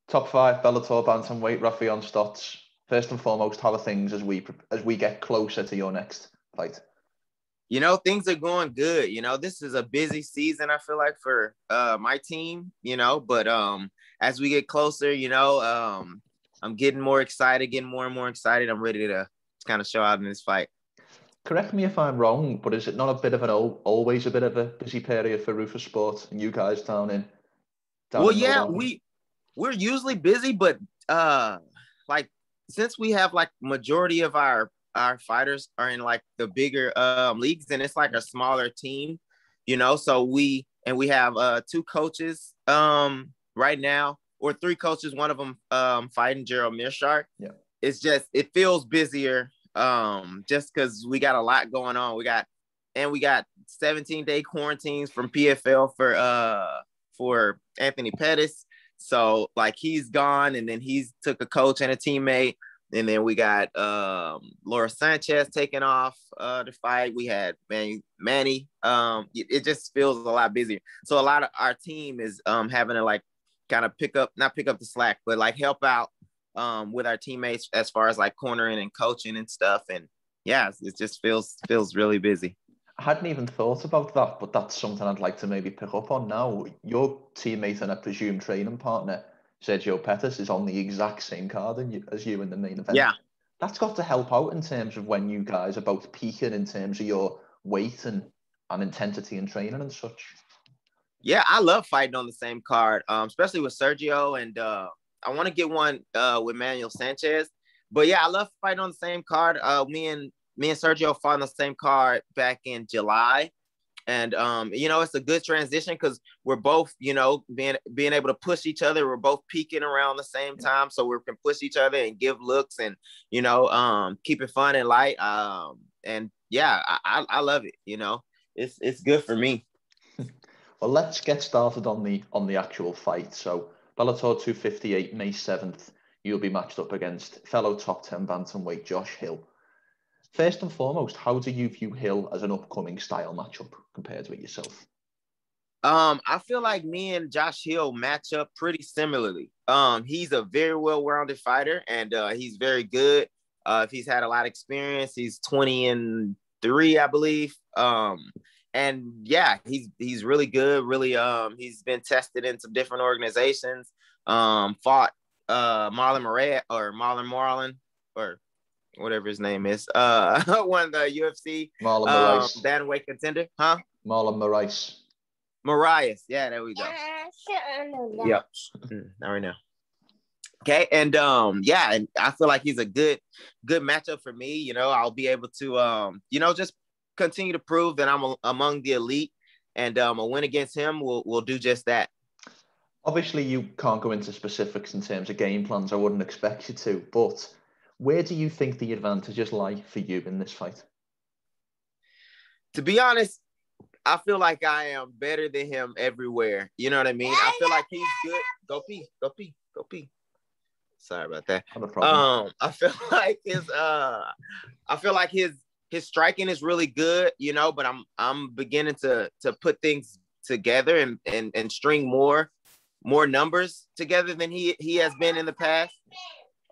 Top five Bellator bantamweight Raufeon Stots. First and foremost, how are things as we get closer to your next fight? Things are going good. This is a busy season, I feel like, for my team, but as we get closer, I'm getting more excited, getting more and more excited. I'm ready to kind of show out in this fight. Correct me if I'm wrong, but is it not a bit of always a bit of a busy period for Rufus Sport and you guys down Well, in yeah, Milwaukee? we're usually busy, but like since we have like majority of our fighters are in like the bigger leagues, and it's like a smaller team, so we have two coaches right now, or three coaches, one of them fighting Gerald Mearshart. Yeah. It feels busier just because we got a lot going on. We got 17-day quarantines from PFL for Anthony Pettis. So like he's gone, and then he's took a coach and a teammate. And then we got Laura Sanchez taking off the fight. We had Manny. It just feels a lot busier. So a lot of our team is having to like kind of not pick up the slack, but like help out with our teammates as far as like cornering and coaching and stuff. And yeah, it just feels really busy. I hadn't even thought about that, but that's something I'd like to maybe pick up on now. Your teammate and I presume training partner, Sergio Pettis, is on the exact same card as you in the main event. Yeah. That's got to help out in terms of when you guys are both peaking in terms of your weight and intensity in training and such. Yeah, I love fighting on the same card, especially with Sergio, and I want to get one with Manuel Sanchez. But yeah, I love fighting on the same card. Me and Sergio fought on the same card back in July. And it's a good transition because we're both, being able to push each other. We're both peaking around the same time, so we can push each other and give looks and keep it fun and light. And yeah, I love it. It's good for me. Well, let's get started on the actual fight. So Bellator 258, May 7th, you'll be matched up against fellow top 10 bantamweight Josh Hill. First and foremost, how do you view Hill as an upcoming style matchup compared with yourself? I feel like me and Josh Hill match up pretty similarly. He's a very well-rounded fighter, and he's very good. If he's had a lot of experience, he's 20-3, I believe. And yeah, he's really good. Really, he's been tested in some different organizations. Fought Marlon or whatever his name is, won the UFC bantamweight contender, huh? Marlon Marias. Yeah, there we go. Yep. All right now. Okay, and yeah, and I feel like he's a good matchup for me. I'll be able to just continue to prove that I'm among the elite, and a win against him will do just that. Obviously, you can't go into specifics in terms of game plans. I wouldn't expect you to, but where do you think the advantages lie for you in this fight? To be honest, I feel like I am better than him everywhere. You know what I mean? I feel like he's good. Go pee. Sorry about that. Not a problem. I feel like his striking is really good, but I'm beginning to put things together and string more numbers together than he has been in the past.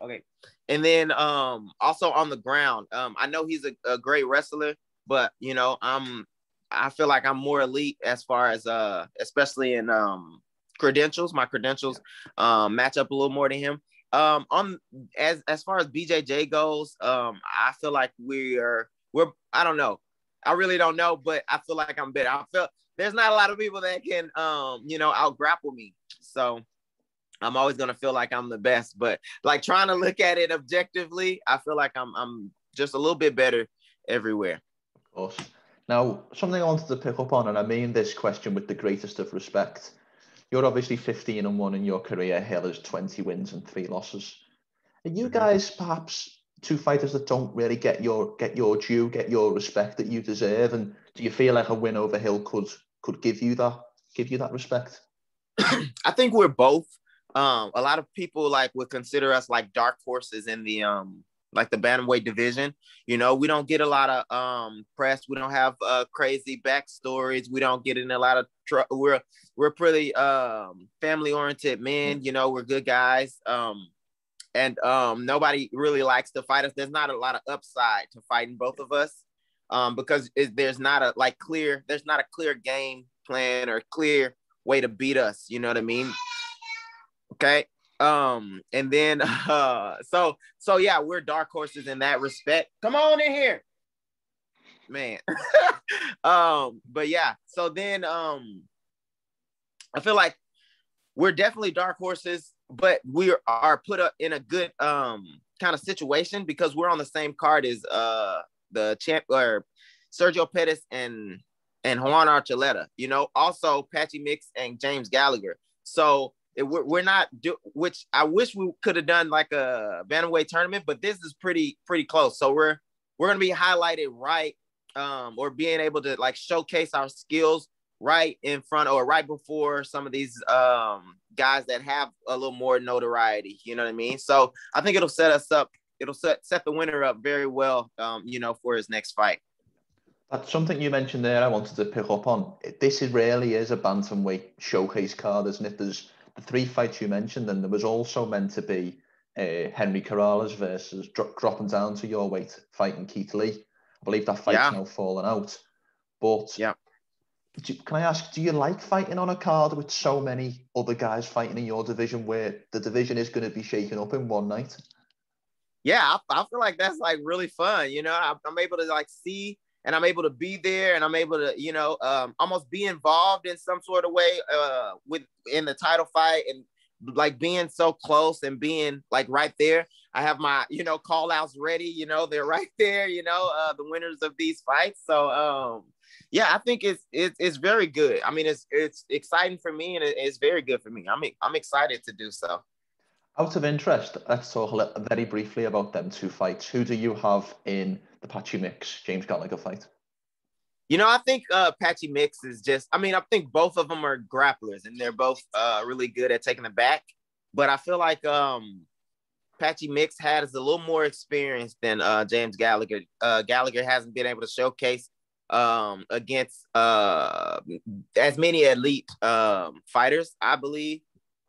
Okay. And then also on the ground, I know he's a great wrestler, but I feel like I'm more elite as far as especially in credentials. My credentials match up a little more to him. As far as BJJ goes, I feel like we're I don't know. I really don't know, but I feel like I'm better. I feel there's not a lot of people that can out grapple me. So I'm always gonna feel like I'm the best, but like trying to look at it objectively, I feel like I'm just a little bit better everywhere. Of course. Now, something I wanted to pick up on, and I mean this question with the greatest of respect. You're obviously 15-1 in your career. Hill has 20 wins and 3 losses. Are you guys perhaps two fighters that don't really get your due, get your respect that you deserve? And do you feel like a win over Hill could give you that respect? I think we're both. A lot of people would consider us like dark horses in the like the bantamweight division. You know, we don't get a lot of press. We don't have crazy backstories. We don't get in a lot of we're pretty family oriented men. You know, we're good guys. And nobody really likes to fight us. There's not a lot of upside to fighting both of us, because there's not a clear game plan or clear way to beat us. You know what I mean? Okay. And then so yeah, we're dark horses in that respect. Come on in here, man. But yeah, so then I feel like we're definitely dark horses, but we are put up in a good kind of situation because we're on the same card as the champ or Sergio Pettis and Juan Archuleta, you know, also Patchy Mix and James Gallagher. So we're not which I wish we could have done like a bantamweight tournament, but this is pretty close. So we're gonna be highlighted right, or being able to like showcase our skills right in front or right before some of these guys that have a little more notoriety. You know what I mean? So I think it'll set us up. It'll set the winner up very well, you know, for his next fight. That's something you mentioned there I wanted to pick up on. This really is a bantamweight showcase card, isn't it? There's the 3 fights you mentioned, and there was also meant to be Henry Corrales versus dropping down to your weight, fighting Keith Lee. I believe that fight's now fallen out. But yeah, can I ask, do you like fighting on a card with so many other guys fighting in your division where the division is going to be shaken up in one night? Yeah, I feel like that's like really fun. You know, I'm able to like see, and I'm able to be there, and I'm able to, you know, almost be involved in some sort of way in the title fight, and like being so close and being like right there. I have my, you know, call outs ready, you know, they're right there, you know, the winners of these fights. So yeah, I think it's very good. I mean, it's exciting for me, and it's very good for me. I'm excited to do so. Out of interest, let's talk very briefly about them 2 fights. Who do you have in the Patchy Mix James Gallagher fight? You know, I think Patchy Mix is just, I mean, I think both of them are grapplers, and they're both really good at taking the back. But I feel like Patchy Mix has a little more experience than James Gallagher. Gallagher hasn't been able to showcase against as many elite fighters, I believe.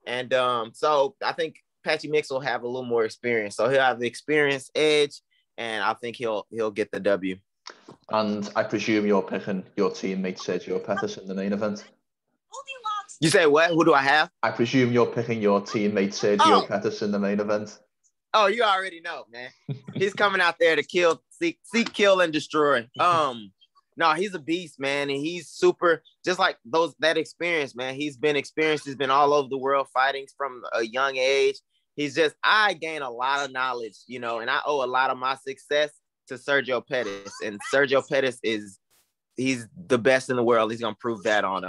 And so I think Patchy Mix will have a little more experience. So he'll have the experience edge, and I think he'll get the W. And I presume you're picking your teammate Sergio Pettis in the main event. You say what? Who do I have? I presume you're picking your teammate Sergio Pettis in the main event. Oh, you already know, man. He's coming out there to kill, seek, kill, and destroy. No, he's a beast, man, and he's super. Just like that experience, man. He's been experienced. He's been all over the world fighting from a young age. I gain a lot of knowledge, you know, and I owe a lot of my success to Sergio Pettis. And Sergio Pettis he's the best in the world. He's gonna prove that on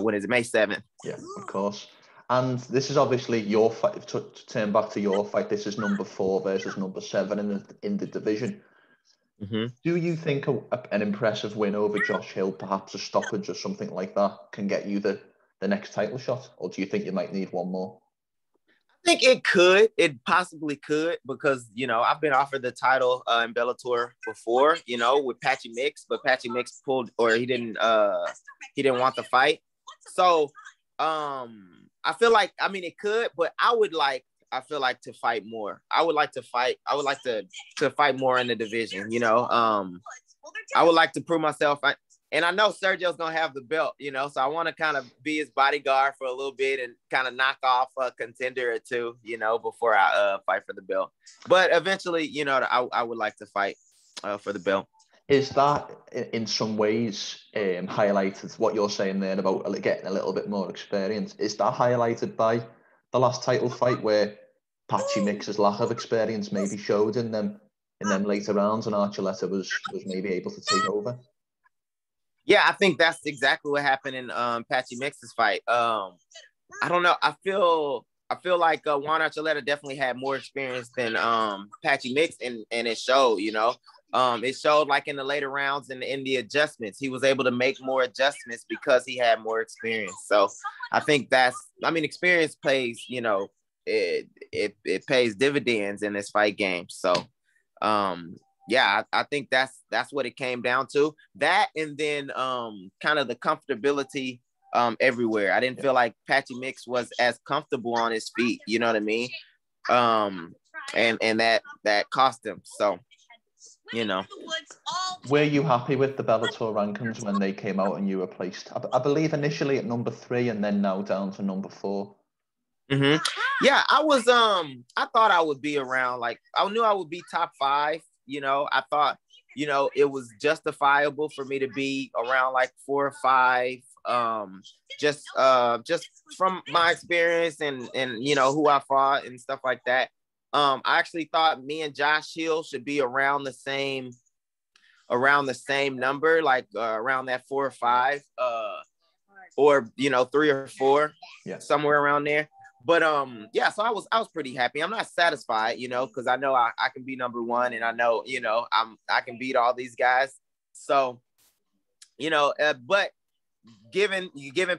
when is it, May 7th? Yeah, of course. And this is obviously your fight. To turn back to your fight, this is number 4 versus number 7 in the division. Mm-hmm. Do you think an impressive win over Josh Hill, perhaps a stoppage or something like that, can get you the next title shot? Or do you think you might need one more? I think it could. It possibly could, because, you know, I've been offered the title in Bellator before, you know, with Patchy Mix, but Patchy Mix pulled, or he didn't want the fight. So I feel like, I mean, it could, but I feel like to fight more. I would like to fight more in the division, you know. I would like to prove myself. And I know Sergio's going to have the belt, you know, so I want to kind of be his bodyguard for a little bit and kind of knock off a contender or 2, you know, before I fight for the belt. But eventually, you know, I would like to fight for the belt. Is that in some ways highlighted, what you're saying there about getting a little bit more experience? Is that highlighted by the last title fight where Patchy Mix's lack of experience maybe showed in them later rounds, and Archuleta was maybe able to take over? Yeah, I think that's exactly what happened in Patchy Mix's fight. I don't know. I feel like Juan Archuleta definitely had more experience than Patchy Mix, and it showed, you know. It showed like in the later rounds and in the adjustments. He was able to make more adjustments because he had more experience. So I think experience plays, you know, it pays dividends in this fight game. So, yeah, I think that's what it came down to. That, and then kind of the comfortability everywhere. I didn't feel like Patchy Mix was as comfortable on his feet. You know what I mean? And that cost him. So, you know. Were you happy with the Bellator rankings when they came out and you were placed, I believe, initially at number 3 and then now down to number 4? Mm-hmm. Yeah, I was I thought I would be around, like, I knew I would be top 5. You know, I thought, you know, it was justifiable for me to be around like 4 or 5. Just from my experience and you know who I fought and stuff like that. I actually thought me and Josh Hill should be around the same number, like around that 4 or 5, or you know 3 or 4, somewhere around there. But yeah, so I was pretty happy. I'm not satisfied, you know, because I know I can be number 1, and I know, you know, I can beat all these guys. So, you know, but given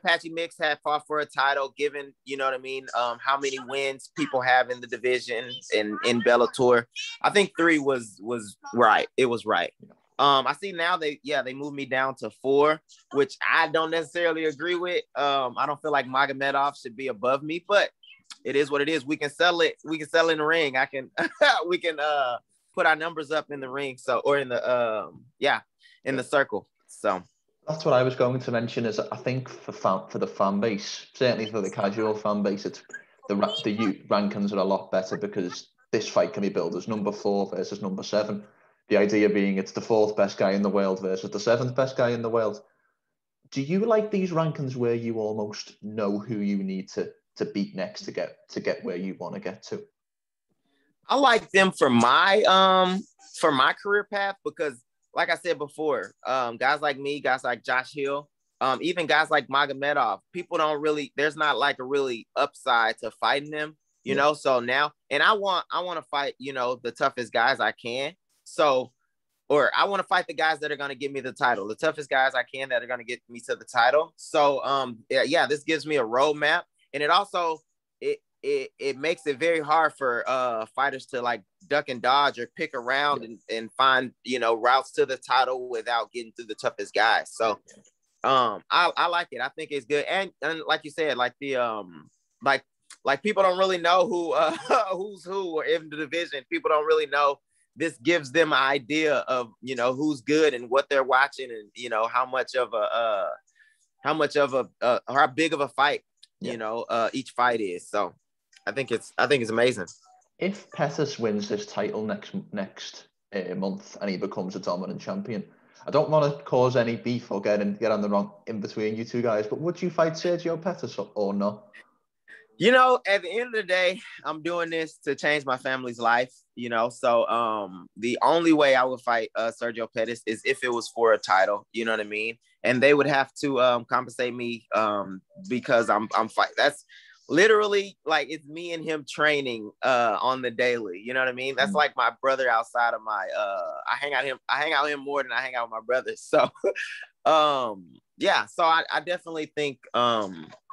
Patchy Mix had fought for a title, given, you know what I mean, how many wins people have in the division in Bellator, I think 3 was right. It was right. I see now they moved me down to 4, which I don't necessarily agree with. I don't feel like Magomedov should be above me, but it is what it is. We can sell it. We can sell in the ring. We can put our numbers up in the ring. So, or in the in the circle. So that's what I was going to mention. Is I think for the fan base, certainly for the casual fan base, it's the rankings are a lot better because this fight can be billed as number 4 versus number 7. The idea being it's the 4th best guy in the world versus the 7th best guy in the world. Do you like these rankings where you almost know who you need to beat next to get where you want to get to? I like them for my career path because, like I said before, guys like me, guys like Josh Hill, even guys like Magomedov, people don't really, there's not like a really upside to fighting them, you know. So now, and I want to fight, you know, the toughest guys I can. So, or I want to fight the guys that are going to give me the title, the toughest guys I can that are going to get me to the title. So, yeah, this gives me a roadmap, and it also it makes it very hard for fighters to like duck and dodge or pick around and find, you know, routes to the title without getting through the toughest guys. So, I like it. I think it's good, and like you said, like the like people don't really know who who's who or in the division. People don't really know. This gives them an idea of, you know, who's good and what they're watching, and you know how big of a fight, you know, each fight is. So I think it's amazing. If Pettis wins this title next month and he becomes a dominant champion, I don't want to cause any beef or get on the wrong in between you two guys, but would you fight Sergio Pettis or not? You know, at the end of the day, I'm doing this to change my family's life, you know. So the only way I would fight Sergio Pettis is if it was for a title, you know what I mean? And they would have to compensate me because I'm fighting. That's literally like it's me and him training on the daily, you know what I mean? That's like my brother outside of my I hang out him more than I hang out with my brother. So yeah, so I definitely think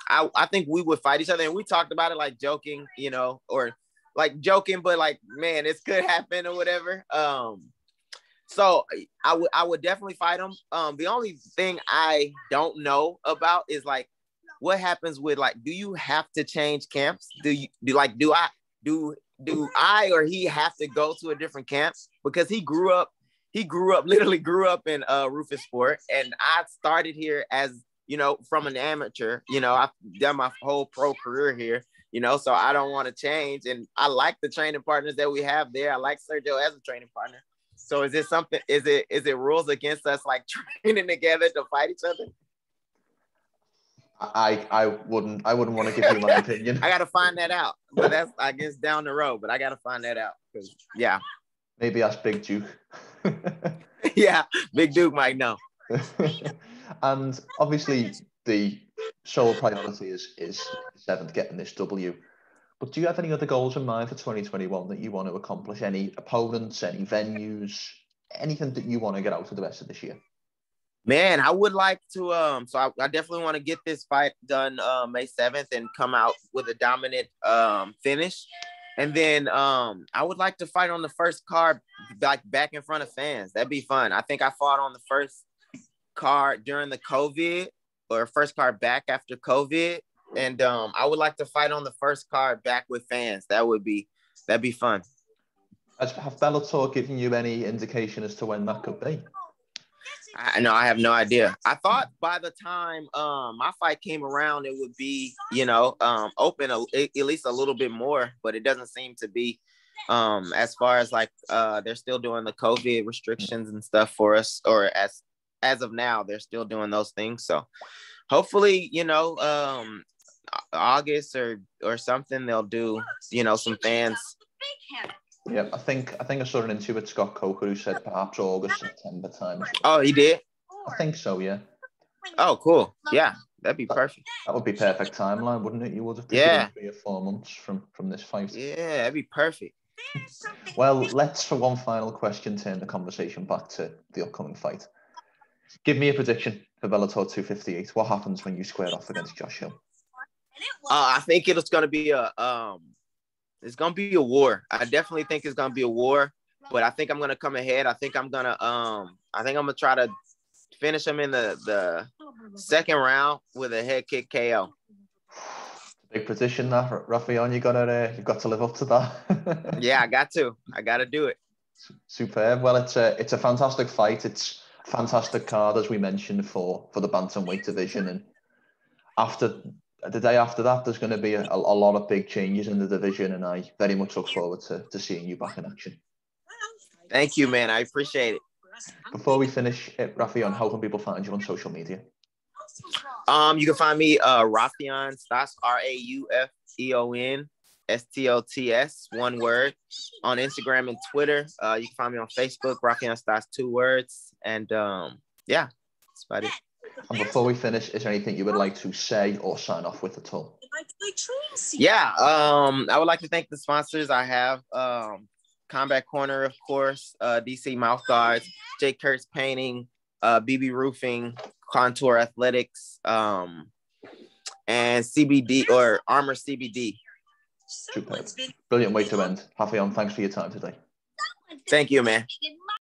I think we would fight each other, and we talked about it like joking, you know, or like joking, but like, man, this could happen or whatever. So I would definitely fight him. The only thing I don't know about is like what happens with like, do you have to change camps? Do I or he have to go to a different camp? Because he literally grew up in Rufus Sport, and I started here as, you know, from an amateur. You know, I've done my whole pro career here, you know, so I don't want to change. And I like the training partners that we have there. I like Sergio as a training partner. So is it rules against us like training together to fight each other? I wouldn't want to give you my opinion. I got to find that out, but that's, I guess, down the road, but I got to find that out because, yeah. Maybe ask Big Duke. Yeah, Big Duke might know. And obviously the sole priority is 7th, getting this W. But do you have any other goals in mind for 2021 that you want to accomplish? Any opponents, any venues, anything that you want to get out of the rest of this year? Man, I would like to so I definitely want to get this fight done May 7th and come out with a dominant finish. And then I would like to fight on the first card, like back in front of fans. That'd be fun. I think I fought on the first card during the COVID, or first card back after COVID. And I would like to fight on the first card back with fans. That'd be fun. Have Bellator given you any indication as to when that could be? I have no idea. I thought by the time my fight came around, it would be, open at least a little bit more, but it doesn't seem to be. As far as like they're still doing the COVID restrictions and stuff for us, or as of now, they're still doing those things. So hopefully, August or something, they'll do, some fans. Yeah, I think I saw an interview with Scott Coker who said perhaps August, September time. Oh, he did? I think so, yeah. Oh, cool. Yeah, that'd be perfect. That would be perfect timeline, wouldn't it? You would have to give 3 or 4 months from this fight. Yeah, that'd be perfect. Well, let's, for one final question, turn the conversation back to the upcoming fight. Give me a prediction for Bellator 258. What happens when you square off against Josh Hill? I think it's going to be a war. I definitely think it's going to be a war, but I think I'm going to come ahead. I think I'm going to try to finish him in the second round with a head kick KO. Big prediction that, Raufeon. You've got to live up to that. Yeah, I got to do it. Superb. Well, it's a fantastic fight. It's a fantastic card, as we mentioned, for the bantamweight division. And the day after that, there's going to be a lot of big changes in the division, and I very much look forward to seeing you back in action. Thank you, man. I appreciate it. Before we finish, Raufeon, how can people find you on social media? You can find me Raufeon Stots, RAUFEON STOTS, one word, on Instagram and Twitter. You can find me on Facebook, Raufeon Stots, 2 words, and yeah, that's about it. And before we finish, is there anything you would like to say or sign off with at all? Yeah, I would like to thank the sponsors I have. Combat Corner, of course, DC Mouth Guards, J. Kurtz Painting, BB Roofing, Contour Athletics, and CBD or Armor CBD. Superb. Brilliant way to end. Raufeon, thanks for your time today. Thank you, man.